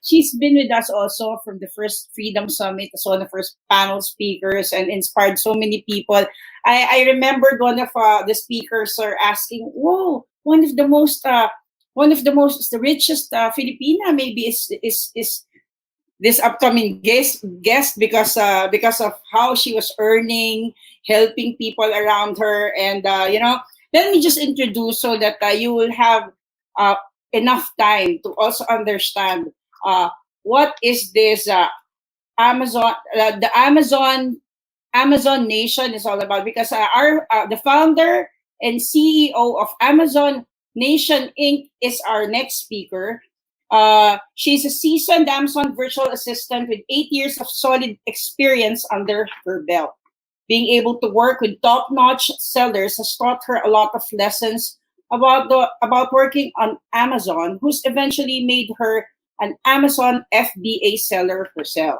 she's been with us also from the first Freedom Summit as one of the first panel speakers and inspired so many people. I remembered one of the speakers are asking, "Whoa, the richest Filipina maybe is this upcoming guest because of how she was earning, helping people around her, and let me just introduce so that you will have uh, enough time to also understand what is this Amazon, the Amazon Nation is all about, because our the founder and CEO of Amazon Nation Inc. is our next speaker. She's a seasoned Amazon virtual assistant with 8 years of solid experience under her belt. Being able to work with top-notch sellers has taught her a lot of lessons about working on Amazon, who's eventually made her an Amazon FBA seller herself.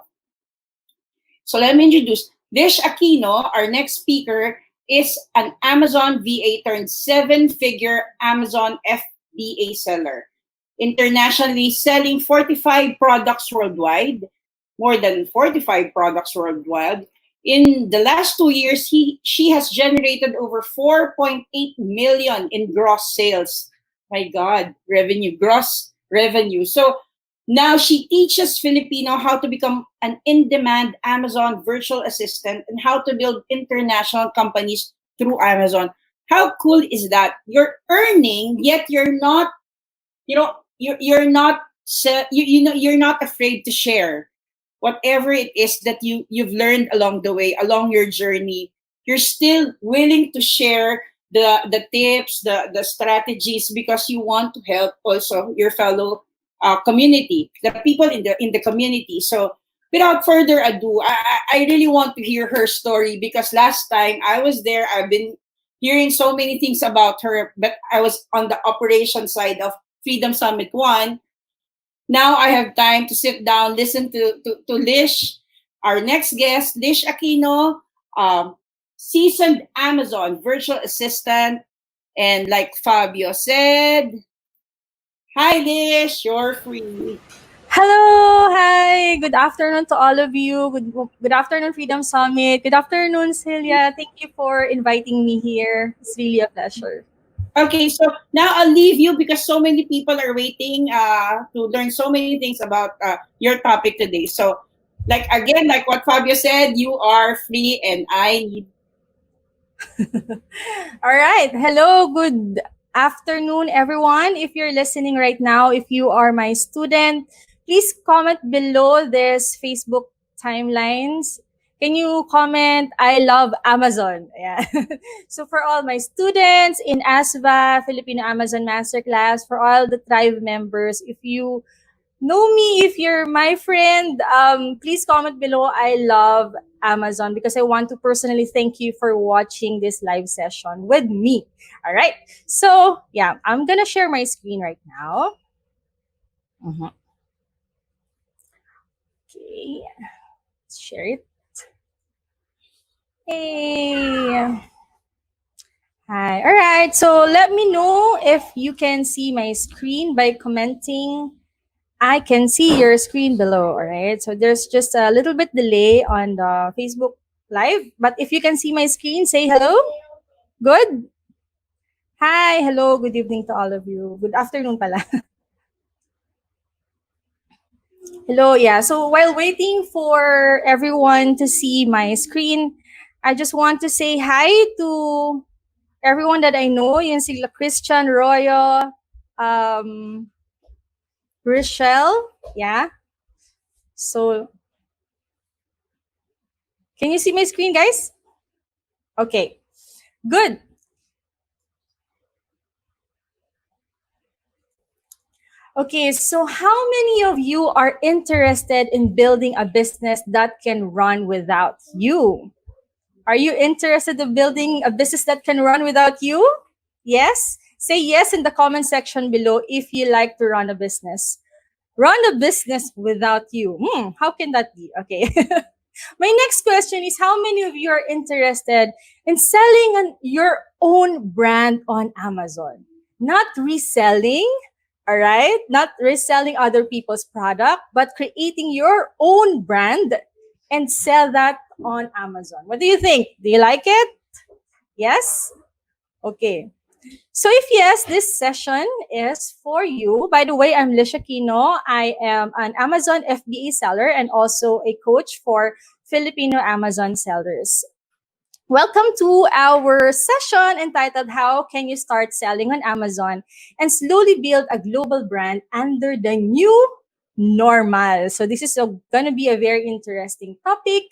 So let me introduce Lish Aquino. Our next speaker is an Amazon VA turned seven-figure Amazon FBA seller, internationally selling 45 products worldwide, more than 45 products worldwide. In the last 2 years, she has generated over 4.8 million in gross sales. My God, gross revenue. So now she teaches Filipino how to become an in-demand Amazon virtual assistant and how to build international companies through Amazon. How cool is that? You're earning, yet you're not, you're not, you're not afraid to share whatever it is that you've learned along the way, along your journey. You're still willing to share the tips, the strategies, because you want to help also your fellow community, the people in the community. So without further ado, I really want to hear her story, because last time I was there, I've been hearing so many things about her, but I was on the operation side of Freedom Summit 1. Now I have time to sit down, listen to Lish, our next guest, Lish Aquino, seasoned Amazon virtual assistant. And like Fabio said, hi Lish, you're free. Hello, hi. Good afternoon to all of you. Good afternoon, Freedom Summit. Good afternoon, Celia. Thank you for inviting me here. It's really a pleasure. Okay, so now I'll leave you because so many people are waiting to learn so many things about your topic today. So, like what Fabio said, you are free, and I need. All right. Hello, good afternoon, everyone. If you're listening right now, if you are my student, please comment below this Facebook timelines. Can you comment, I love Amazon? Yeah. So for all my students in ASVA, Filipino Amazon Masterclass, for all the tribe members, if you know me, if you're my friend, please comment below, I love Amazon, because I want to personally thank you for watching this live session with me. All right. So yeah, I'm going to share my screen right now. Okay. Let's share it. Hey. Hi. All right. So let me know if you can see my screen by commenting. I can see your screen below. All right. So there's just a little bit delay on the Facebook Live. But if you can see my screen, say hello. Good. Hi. Hello. Good evening to all of you. Good afternoon pala. Hello. Yeah. So while waiting for everyone to see my screen, I just want to say hi to everyone that I know. Yung sila Christian, Royo, Rochelle. Yeah. So, can you see my screen, guys? Okay. Good. Okay, so how many of you are interested in building a business that can run without you? Are you interested in building a business that can run without you? Yes? Say yes in the comment section below if you like to run a business. Run a business without you. How can that be? Okay. My next question is, how many of you are interested in selling your own brand on Amazon? Not reselling, All right? Not reselling other people's product, but creating your own brand and sell that on Amazon. What do you think? Do you like it? Yes? Okay. So if yes, this session is for you. By the way, I'm Lish Aquino. I am an Amazon FBA seller and also a coach for Filipino Amazon sellers. Welcome to our session entitled How Can You Start Selling on Amazon and Slowly Build a Global Brand Under the New Normal. So this is going to be a very interesting topic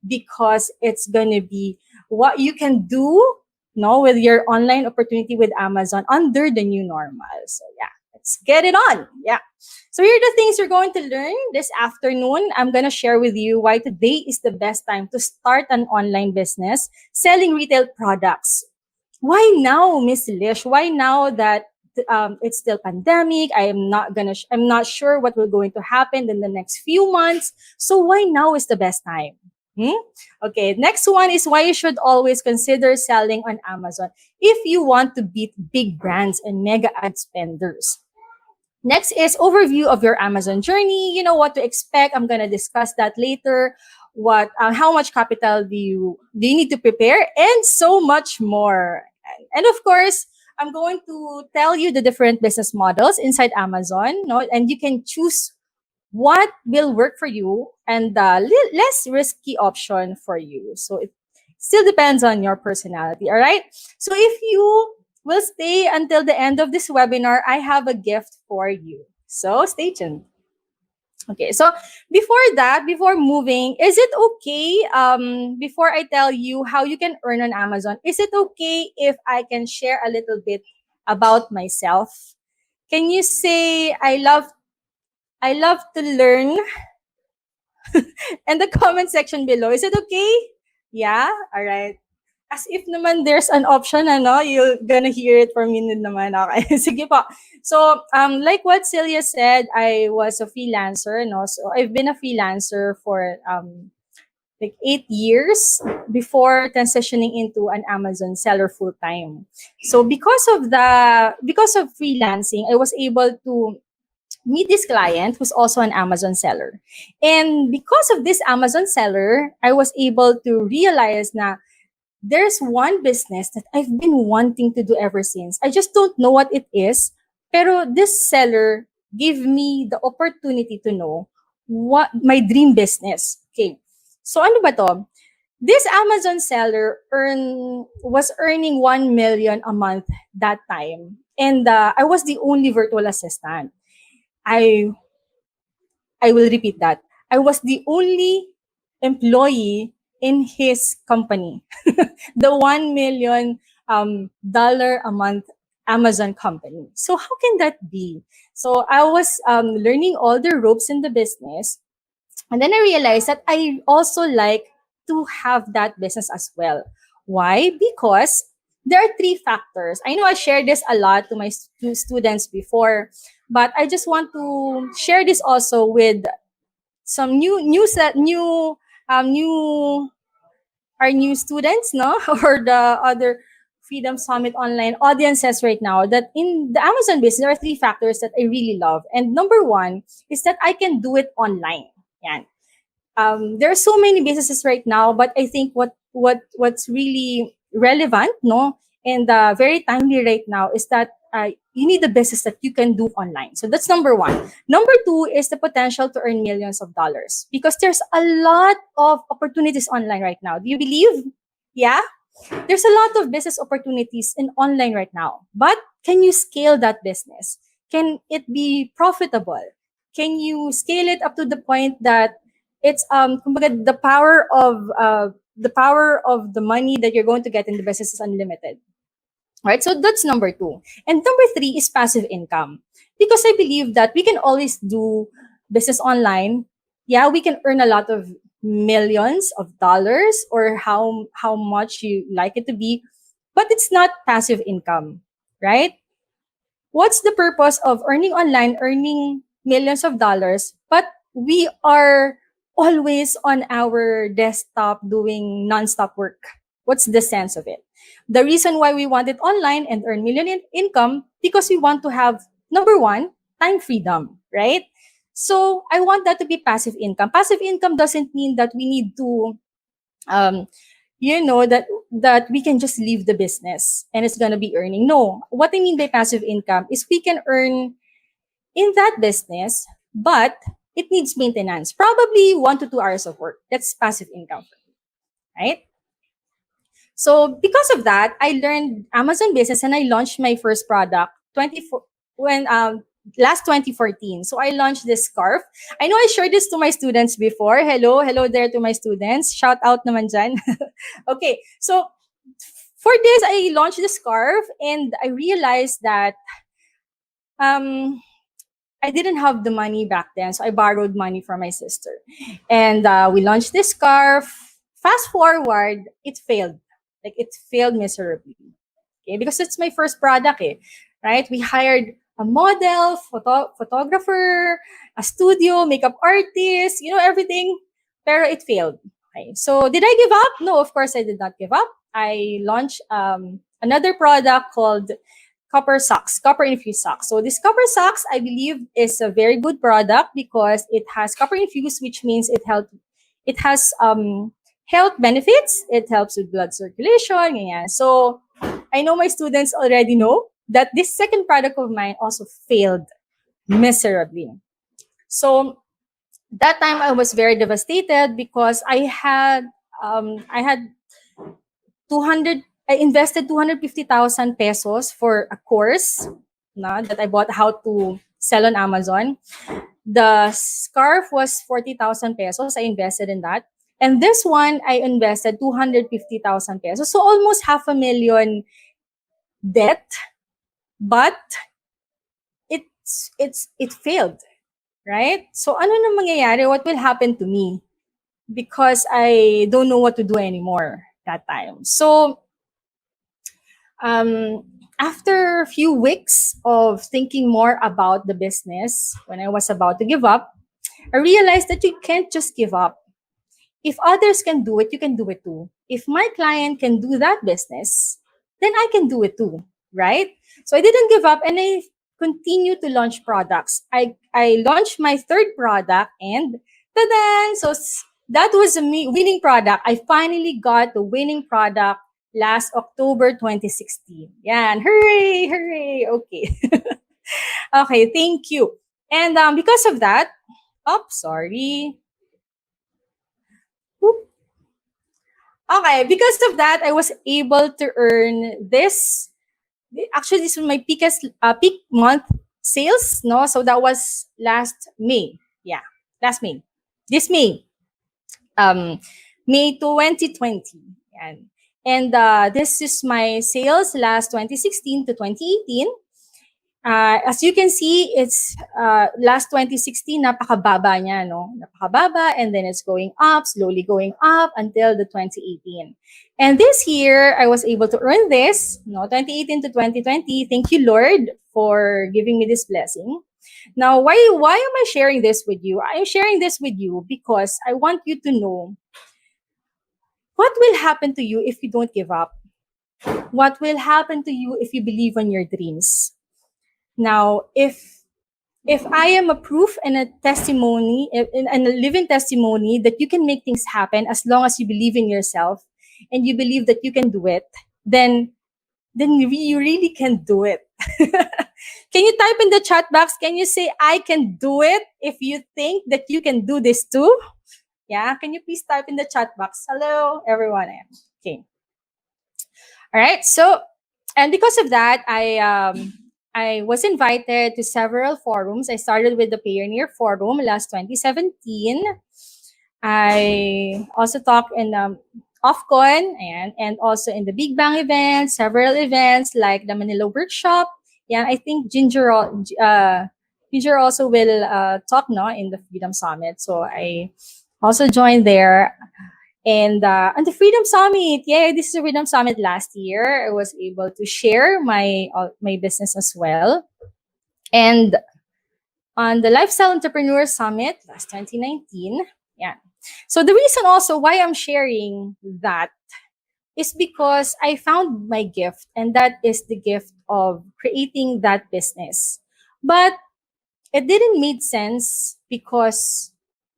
because it's going to be what you can do with your online opportunity with Amazon under the new normal. So yeah, let's get it on. Yeah. So here are the things you're going to learn this afternoon. I'm going to share with you why today is the best time to start an online business selling retail products. Why now, Miss Lish? Why now that it's still pandemic? I'm not sure what will going to happen in the next few months. So why now is the best time? Okay, next one is why you should always consider selling on Amazon if you want to beat big brands and mega ad spenders. Next is overview of your Amazon journey. You know what to expect. I'm gonna discuss that later. How much capital do you need to prepare, and so much more. And of course, I'm going to tell you the different business models inside Amazon. No, and you can choose what will work for you and the less risky option for you. So it still depends on your personality. All right. So if you will stay until the end of this webinar, I have a gift for you. So stay tuned. Okay, so before moving, is it okay, before I tell you how you can earn on Amazon, is it okay if I can share a little bit about myself? Can you say I love to learn in the comment section below? Is it okay? Yeah? All right. As if naman there's an option, you're gonna hear it from me naman. Okay, sige po. So, like what Celia said, I was a freelancer, no? So, I've been a freelancer for, like 8 years before transitioning into an Amazon seller full-time. So, because of freelancing, I was able to meet this client who's also an Amazon seller. And because of this Amazon seller, I was able to realize na there's one business that I've been wanting to do ever since. I just don't know what it is. Pero this seller gave me the opportunity to know what my dream business. Okay. So ano ba to? This Amazon seller was earning 1 million a month that time. And I was the only virtual assistant. I will repeat that. I was the only employee in his company, the $1 million dollar a month Amazon company. So how can that be? So I was learning all the ropes in the business, and then I realized that I also like to have that business as well. Why? Because there are three factors. I know I shared this a lot to my students before, but I just want to share this also with some new our new students, no, or the other Freedom Summit online audiences right now, that in the Amazon business, there are three factors that I really love. And number one is that I can do it online. Yan. There are so many businesses right now, but I think what's really relevant, no, and very timely right now is that you need a business that you can do online. So that's number one. Number two is the potential to earn millions of dollars, because there's a lot of opportunities online right now. Do you believe? Yeah? There's a lot of business opportunities in online right now. But can you scale that business? Can it be profitable? Can you scale it up to the point that it's kumbaga, the power of the money that you're going to get in the business is unlimited? Right? So that's number two. And number three is passive income. Because I believe that we can always do business online. Yeah, we can earn a lot of millions of dollars, or how much you like it to be, but it's not passive income, right? What's the purpose of earning online, earning millions of dollars, but we are always on our desktop doing nonstop work? What's the sense of it? The reason why we want it online and earn million income, because we want to have, number one, time freedom, right? So I want that to be passive income. Passive income doesn't mean that we need to, um, that we can just leave the business and it's gonna be earning. No, what I mean by passive income is we can earn in that business, but it needs maintenance. Probably 1 to 2 hours of work. That's passive income, right? So because of that, I learned Amazon business and I launched my first product 24 when last 2014. So I launched this scarf. I know I shared this to my students before. Hello there to my students. Shout out naman dyan. Okay, so for this, I launched the scarf and I realized that um, I didn't have the money back then, so I borrowed money from my sister. And we launched this scarf. Fast forward, it failed. Like it failed miserably. Okay, because it's my first product, right? We hired a model, photographer, a studio, makeup artist, everything. Pero it failed. Okay. So did I give up? No, of course I did not give up. I launched another product called copper infused socks. So this copper socks, I believe, is a very good product because it has copper infused, which means it has health benefits. It helps with blood circulation. Ganyan. So I know my students already know that this second product of mine also failed miserably. So that time I was very devastated because I had 200 I invested 250,000 pesos for a course that I bought how to sell on Amazon. The scarf was 40,000 pesos. I invested in that. And this one, I invested 250,000 pesos. So almost 500,000 debt, but it failed, right? So ano na mangyayari? What will happen to me? Because I don't know what to do anymore that time. So after a few weeks of thinking more about the business, when I was about to give up, I realized that you can't just give up. If others can do it, you can do it too. If my client can do that business, then I can do it too, right? So I didn't give up and I continued to launch products. I launched my third product and ta-da! So that was a winning product. I finally got the winning product last October 2016. Yan, hooray, hooray. Okay. Okay, thank you. And because of that, sorry. Whoop. Okay, because of that, I was able to earn this. Actually, this was my peak month sales, no? So that was last May. Yeah, last May. This May. May 2020. And this is my sales last 2016 to 2018. As you can see, it's last 2016, napakababa niya, no? Napakababa, and then it's going up, slowly going up until the 2018. And this year, I was able to earn this, 2018 to 2020. Thank you, Lord, for giving me this blessing. Now, why am I sharing this with you? I'm sharing this with you because I want you to know what will happen to you if you don't give up. What will happen to you if you believe on your dreams? Now, if I am a proof and a testimony and a living testimony that you can make things happen as long as you believe in yourself and you believe that you can do it, then you really can do it. Can you type in the chat box? Can you say, I can do it if you think that you can do this too? Yeah, can you please type in the chat box? Hello, everyone. Okay. All right. So, and because of that, I was invited to several forums. I started with the Pioneer Forum last 2017. I also talked in OFCON and also in the Big Bang event, several events like the Manila Workshop. Yeah, I think Ginger also will talk in the Freedom Summit. So I also joined there. And on the Freedom Summit, this is the Freedom Summit last year. I was able to share my business as well. And on the Lifestyle Entrepreneur Summit last 2019, So the reason also why I'm sharing that is because I found my gift, and that is the gift of creating that business. But it didn't make sense because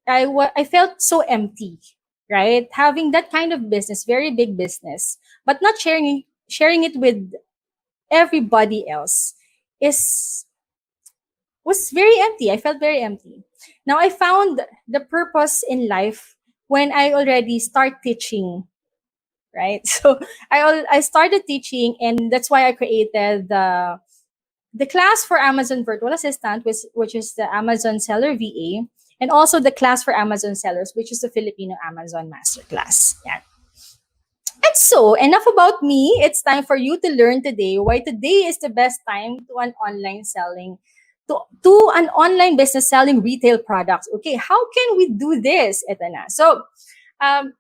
I felt so empty, right? Having that kind of business, very big business, but not sharing it with everybody else is was very empty. I felt very empty. Now I found the purpose in life when I already start teaching, right? So I started teaching, and that's why I created the class for Amazon Virtual Assistant, which is the Amazon Seller VA, and also the class for Amazon sellers, which is the Filipino Amazon Masterclass. Yeah. And so, enough about me. It's time for you to learn today why today is the best time to an online selling to an online business selling retail products. Okay, how can we do this, Etana? So, um,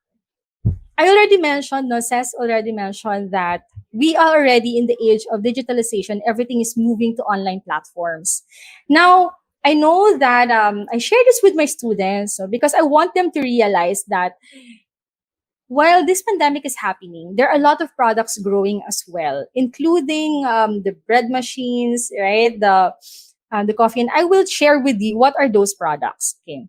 I already mentioned, no, Cess already mentioned that we are already in the age of digitalization. Everything is moving to online platforms. Now, I know that I share this with my students, so because I want them to realize that while this pandemic is happening, there are a lot of products growing as well, including the bread machines, right? The coffee, and I will share with you what are those products. Okay,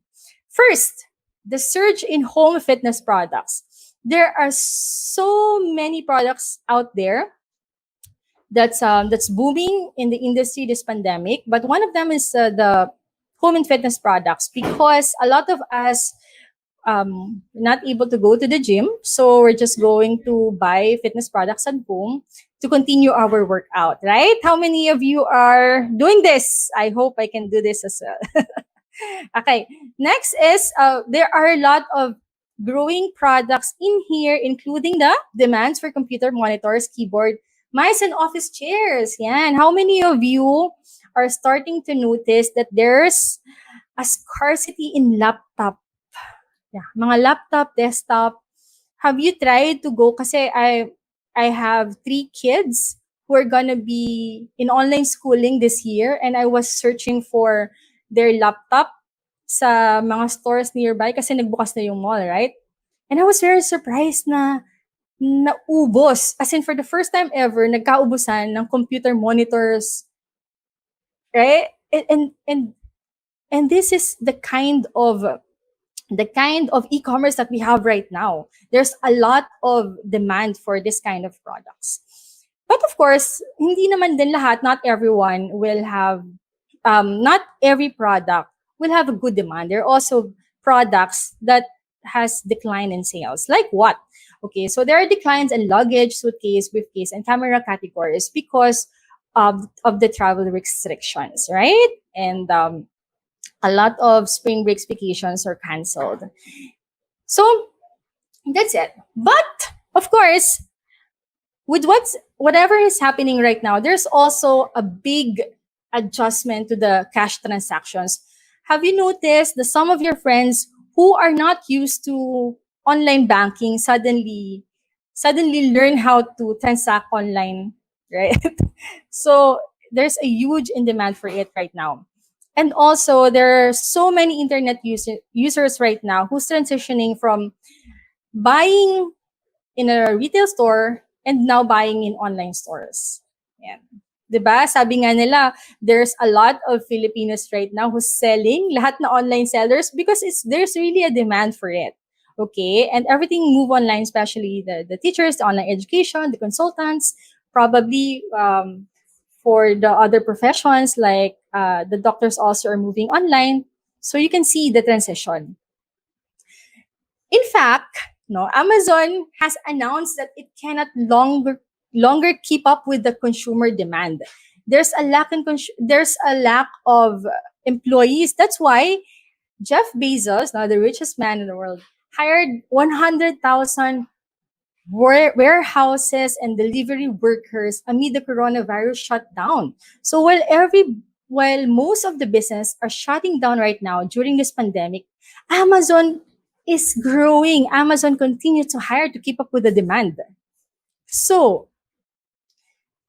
first, the surge in home fitness products. There are so many products out there that's booming in the industry this pandemic, but one of them is the home and fitness products because a lot of us not able to go to the gym. So we're just going to buy fitness products at home to continue our workout, right? How many of you are doing this? I hope I can do this as well. Okay. Next is there are a lot of growing products in here, including the demands for computer monitors, keyboard, mice, and office chairs. Yeah. And how many of you are starting to notice that there's a scarcity in laptop? Yeah, mga laptop, desktop. Have you tried to go? Kasi I have 3 kids who are gonna be in online schooling this year, and I was searching for their laptop sa mga stores nearby kasi nagbukas na yung mall, right? And I was very surprised na naubos. As in, for the first time ever, nagkaubusan ng computer monitors, right? And this is the kind of e-commerce that we have right now. There's a lot of demand for this kind of products. But of course, hindi naman din lahat, not everyone will have, not every product will have a good demand. There are also products that has decline in sales. Like what? Okay, so there are declines in luggage, suitcase, briefcase, and camera categories because of the travel restrictions, right? And a lot of spring break vacations are canceled. So that's it. But of course, with whatever is happening right now, there's also a big adjustment to the cash transactions. Have you noticed that some of your friends who are not used to online banking suddenly learn how to transact online, right? So there's a huge in demand for it right now. And also, there are so many internet users right now who's transitioning from buying in a retail store and now buying in online stores. Yan. 'Di ba? Sabi nga nila, there's a lot of Filipinos right now who's selling lahat na online sellers because there's really a demand for it. Okay? And everything move online, especially the teachers, the online education, the consultants, probably for the other professions like the doctors also are moving online. So you can see the transition. In fact, no, Amazon has announced that it cannot longer keep up with the consumer demand. There's a lack of employees. That's why Jeff Bezos, now the richest man in the world, hired 100,000 warehouses and delivery workers amid the coronavirus shutdown. So while most of the business are shutting down right now during this pandemic, Amazon is growing. Amazon continues to hire to keep up with the demand. So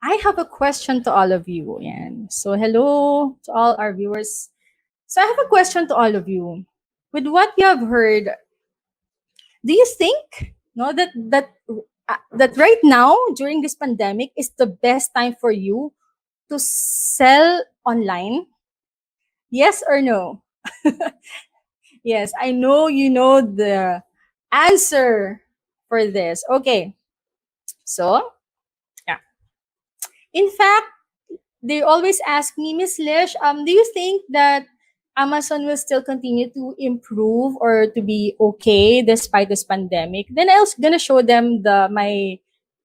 I have a question to all of you. Yan. So hello to all our viewers. So I have a question to all of you. With what you have heard, do you think that right now during this pandemic is the best time for you to sell online? Yes or no? Yes, I know you know the answer for this. Okay, so yeah. In fact, they always ask me, Miss Lish, do you think that Amazon will still continue to improve or to be okay despite this pandemic? Then I was gonna show them my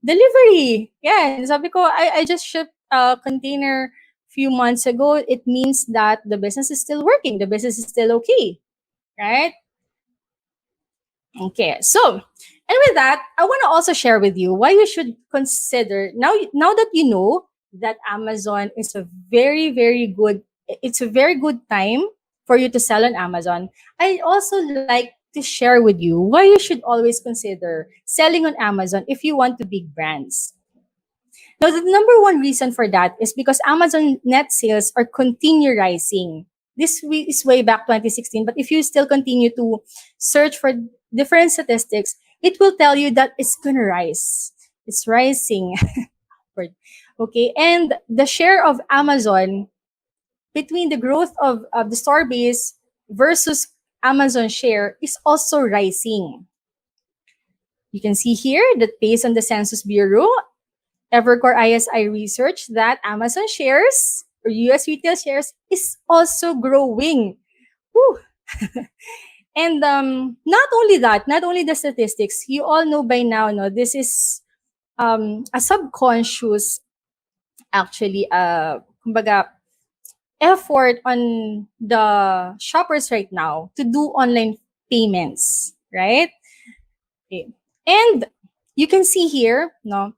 delivery. Yeah, sabi ko, I just shipped a container few months ago. It means that the business is still working. The business is still okay, right? Okay, so and with that, I want to also share with you why you should consider now that you know that Amazon is a very good it's a very good time for you to sell on Amazon. I also like to share with you why you should always consider selling on Amazon if you want to big brands. Now, the number one reason for that is because Amazon net sales are continue rising. Is way back 2016, but if you still continue to search for different statistics, it will tell you that it's gonna rise. It's rising. Okay, and the share of Amazon between the growth of the store base versus Amazon share is also rising. You can see here that based on the Census Bureau, Evercore ISI research that Amazon shares or US retail shares is also growing. Whew. And not only that, not only the statistics, you all know by now, no, this is a subconscious, actually, kumbaga, effort on the shoppers right now to do online payments, right? Okay. And you can see here, no,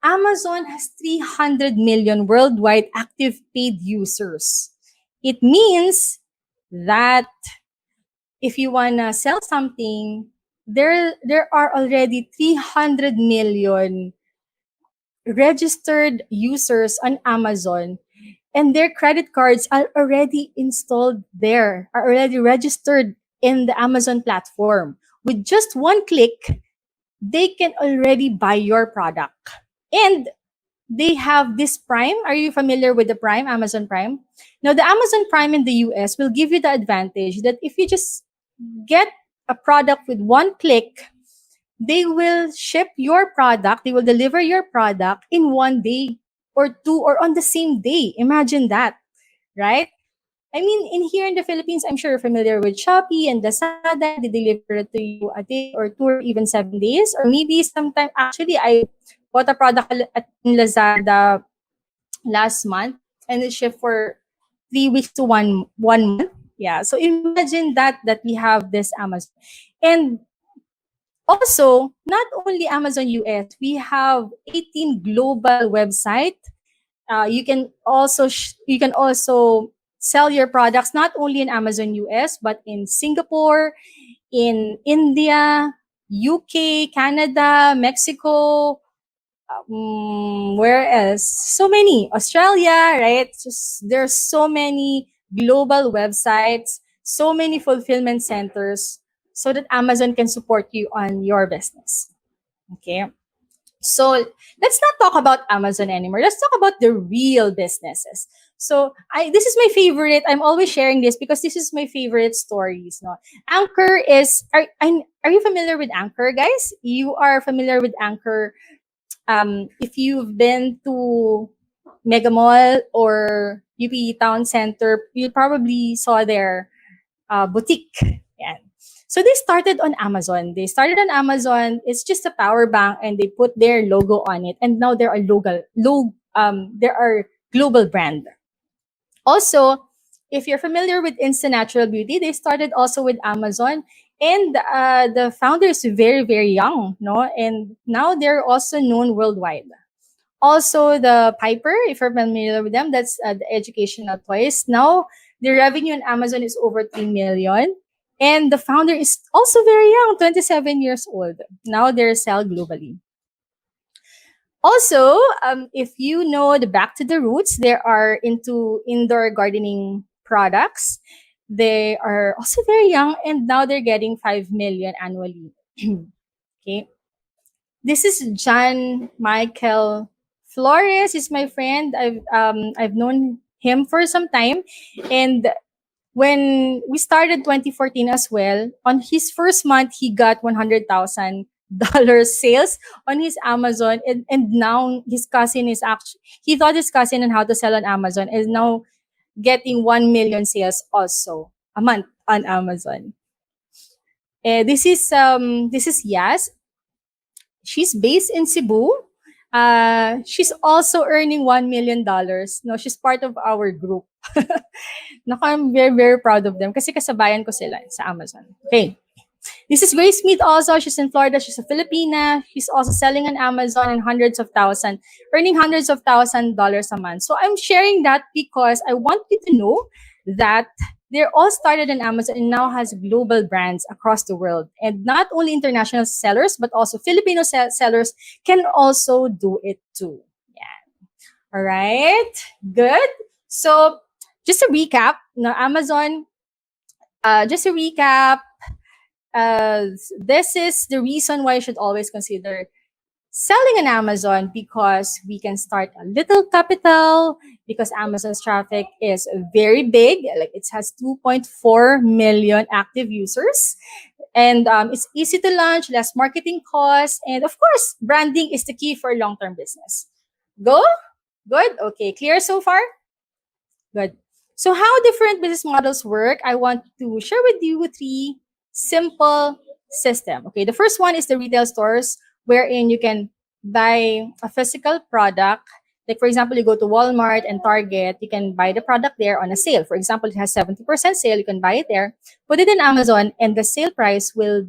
Amazon has 300 million worldwide active paid users. It means that if you want to sell something, there are already 300 million registered users on Amazon, and their credit cards are already installed there, are already registered in the Amazon platform. With just one click, they can already buy your product. And they have this Prime. Are you familiar with the Prime, Amazon Prime? Now, the Amazon Prime in the US will give you the advantage that if you just get a product with one click, they will ship your product, they will deliver your product in 1 day or two or on the same day. Imagine that, right? I mean, in here in the Philippines, I'm sure you're familiar with Shopee and Lazada. They deliver it to you a day or two or even 7 days. Or maybe sometime, actually, I bought a product in Lazada last month and it shipped for 3 weeks to one month. Yeah. So imagine that we have this Amazon. And also, not only Amazon US, we have 18 global website. You can also sell your products not only in Amazon US but in Singapore, in India, UK, Canada, Mexico, where else? So many. Australia, right? There's so many global websites, so many fulfillment centers so that Amazon can support you on your business. Okay. So let's not talk about Amazon anymore. Let's talk about the real businesses. So this is my favorite. I'm always sharing this because this is my favorite stories. No, Anchor is. Are you familiar with Anchor, guys? You are familiar with Anchor. If you've been to Mega Mall or UP Town Center, you probably saw their boutique. Yan. So they started on Amazon. They started on Amazon. It's just a power bank, and they put their logo on it. And now they're a there are global brand. Also, if you're familiar with Instant Natural Beauty, they started also with Amazon, and the founder is very young, no, and now they're also known worldwide. Also, the Piper, if you're familiar with them, that's the educational toys. Now, the revenue on Amazon is over 3 million. And the founder is also very young, 27 years old. Now they're sell globally. Also, if you know the Back to the Roots, they are into indoor gardening products. They are also very young and now they're getting 5 million annually. Okay. This is John Michael Flores. Is my friend. I've known him for some time, and when we started 2014 as well, on his first month, he got $100,000 sales on his Amazon. And now his cousin is actually, he taught his cousin on how to sell on Amazon, is now getting 1 million sales also a month on Amazon. This is Yas. She's based in Cebu. She's also earning $1 million. No, she's part of our group. Naku, I'm very, very proud of them kasi kasabayan ko sila sa Amazon. Okay. This is Grace Smith also. She's in Florida. She's a Filipina. She's also selling on Amazon and earning hundreds of $1,000s a month. So I'm sharing that because I want you to know that they're all started on Amazon and now has global brands across the world. And not only international sellers, but also Filipino sellers can also do it too. Yeah. All right. Good. So just to recap, no, Amazon, just to recap, this is the reason why you should always consider selling on Amazon, because we can start a little capital, because Amazon's traffic is very big. Like it has 2.4 million active users. And it's easy to launch, less marketing costs. And of course, branding is the key for long-term business. Go? Good? Okay. Clear so far? Good. So how different business models work, I want to share with you 3 simple system. Okay, the first one is the retail stores, wherein you can buy a physical product. Like for example, you go to Walmart and Target, you can buy the product there on a sale. For example, it has 70% sale, you can buy it there, put it in Amazon, and the sale price will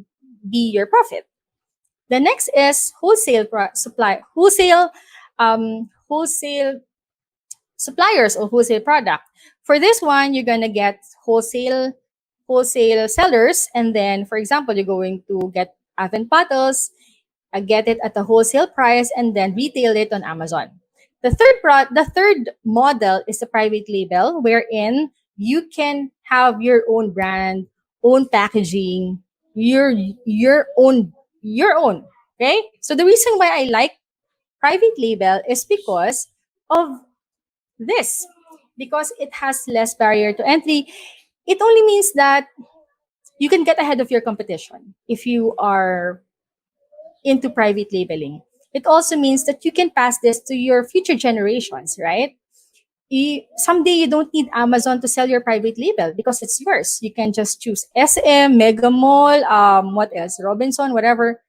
be your profit. The next is wholesale suppliers or wholesale product. For this one, you're gonna get wholesale sellers, and then, for example, you're going to get Avent bottles, get it at a wholesale price, and then retail it on Amazon. The third model is a private label, wherein you can have your own brand, own packaging, your own. Okay, so the reason why I like private label is because of this, because it has less barrier to entry. It only means that you can get ahead of your competition if you are into private labeling. It also means that you can pass this to your future generations, right? Someday you don't need Amazon to sell your private label because it's yours. You can just choose SM, Mega Mall, what else, Robinson, whatever,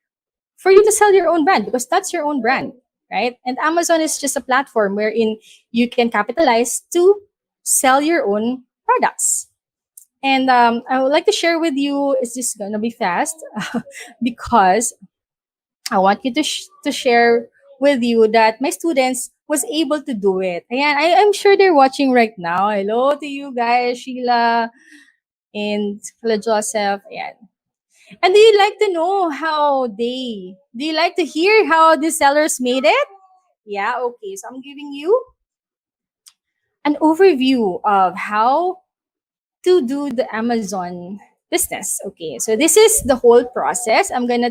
for you to sell your own brand, because that's your own brand, right? And Amazon is just a platform wherein you can capitalize to sell your own products. And I would like to share with you, it's just gonna be fast because I want you to share with you that my students was able to do it. Ayan, I'm sure they're watching right now. Hello to you guys, Sheila and Kala Joseph. Ayan. And do you like to know do you like to hear how the sellers made it? Yeah, okay. So I'm giving you an overview of how to do the Amazon business. Okay, so this is the whole process. I'm gonna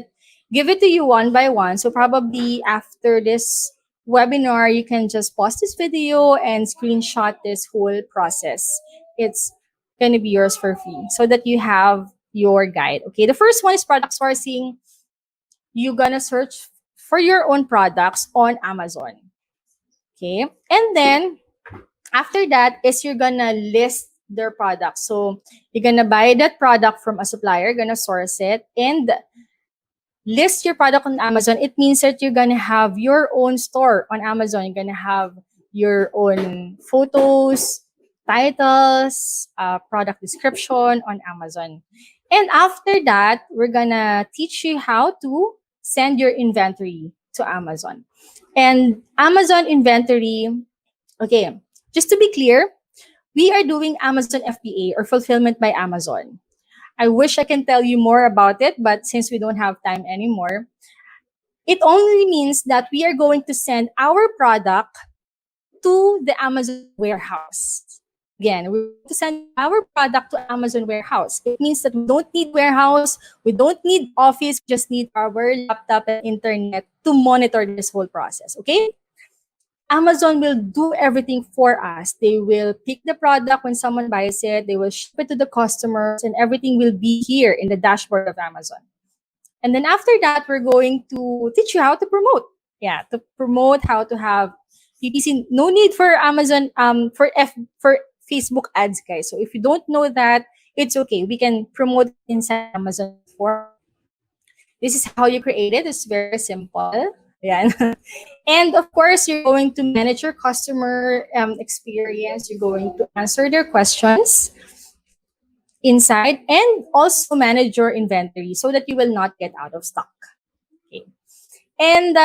give it to you one by one. So probably after this webinar, you can just pause this video and screenshot this whole process. It's gonna be yours for free so that you have your guide. Okay, the first one is product sourcing. You're gonna search for your own products on Amazon. Okay, and then after that is you're gonna list their product. So you're gonna buy that product from a supplier, gonna source it, and list your product on Amazon. It means that you're gonna have your own store on Amazon. You're gonna have your own photos, titles, product description on Amazon. And after that, we're gonna teach you how to send your inventory to Amazon. And Amazon inventory, okay, just to be clear, we are doing Amazon FBA or Fulfillment by Amazon. I wish I can tell you more about it, but since we don't have time anymore, it only means that we are going to send our product to the Amazon warehouse. Again, we're going to send our product to Amazon warehouse. It means that we don't need warehouse, we don't need office, we just need our laptop and internet to monitor this whole process, okay? Amazon will do everything for us. They will pick the product when someone buys it, they will ship it to the customers, and everything will be here in the dashboard of Amazon. And then after that, we're going to teach you how to promote. Yeah, to promote how to have PPC. No need for Amazon for Facebook ads, guys. So if you don't know that, it's okay. We can promote it inside Amazon for. This is how you create it. It's very simple. Yeah. And of course, you're going to manage your customer experience. You're going to answer their questions inside and also manage your inventory so that you will not get out of stock. Okay. And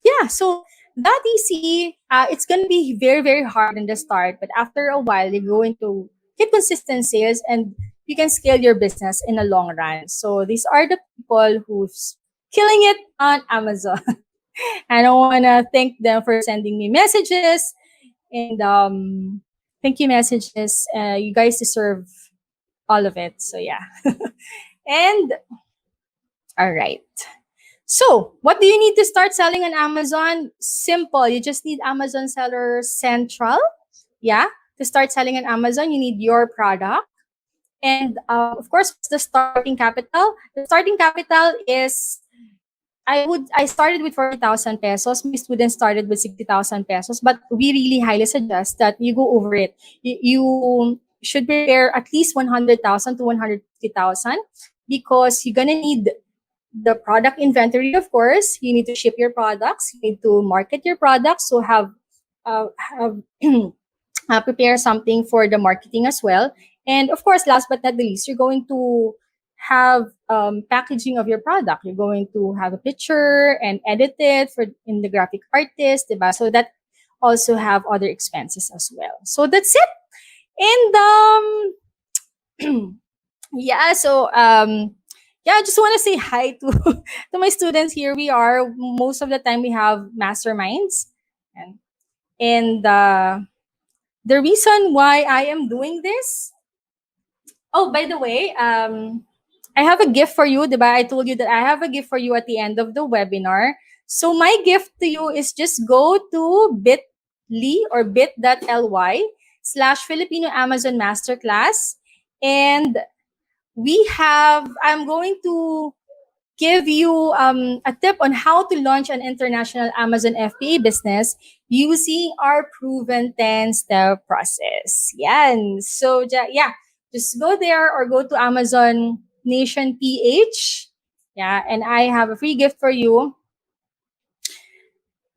yeah, so that easy. It's going to be very, very hard in the start, but after a while, you're going to get consistent sales and you can scale your business in the long run. So these are the people who's killing it on Amazon. And I want to thank them for sending me messages and thank you messages. You guys deserve all of it. So yeah. And all right. So, what do you need to start selling on Amazon? Simple. You just need Amazon Seller Central. Yeah. To start selling on Amazon, you need your product. And of course, what's the starting capital? The starting capital is I started with 40,000 pesos. My students started with 60,000 pesos, but we really highly suggest that you go over it. You should prepare at least 100,000 to 150,000 because you're gonna need the product inventory. Of course, you need to ship your products. You need to market your products. So have prepare something for the marketing as well. And of course, last but not the least, you're going to have packaging of your product. You're going to have a picture and edit it for in the graphic artist, diba? So that also have other expenses as well. So that's it. And yeah, so yeah, I just want to say hi to to my students here. We are most of the time we have masterminds, and the reason why I am doing this. Oh, by the way, I have a gift for you, diba? I told you that I have a gift for you at the end of the webinar. So my gift to you is just go to bit.ly or bit.ly/Filipino Amazon Masterclass. And I'm going to give you a tip on how to launch an international Amazon FBA business using our proven 10-step process. Yan. So, yeah, just go there or go to Amazon Nation PH. Yeah, and I have a free gift for you.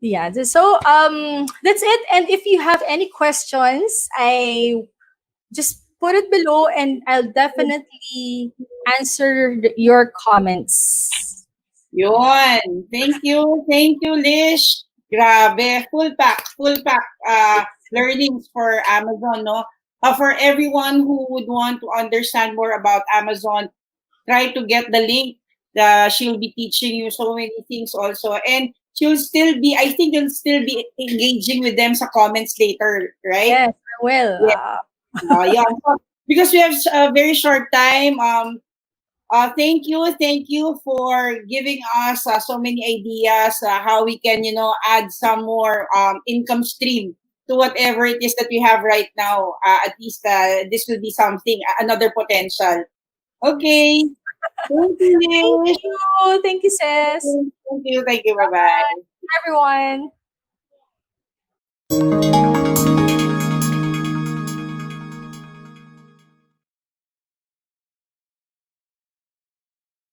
Yeah, so that's it. And if you have any questions, I just put it below and I'll definitely answer your comments. Yun. Thank you, Lish. Grabe. Full pack learnings for Amazon, no? For everyone who would want to understand more about Amazon, try to get the link. She'll be teaching you so many things also. And I think you'll still be engaging with them sa comments later, right? Yes, I will. Yeah. Yeah. So, because we have a very short time, thank you for giving us so many ideas how we can, add some more income stream to whatever it is that we have right now. At least this will be something, another potential. Okay. Thank you, Thank Lish. you. Thank you, sis. Thank you. Bye bye. Everyone.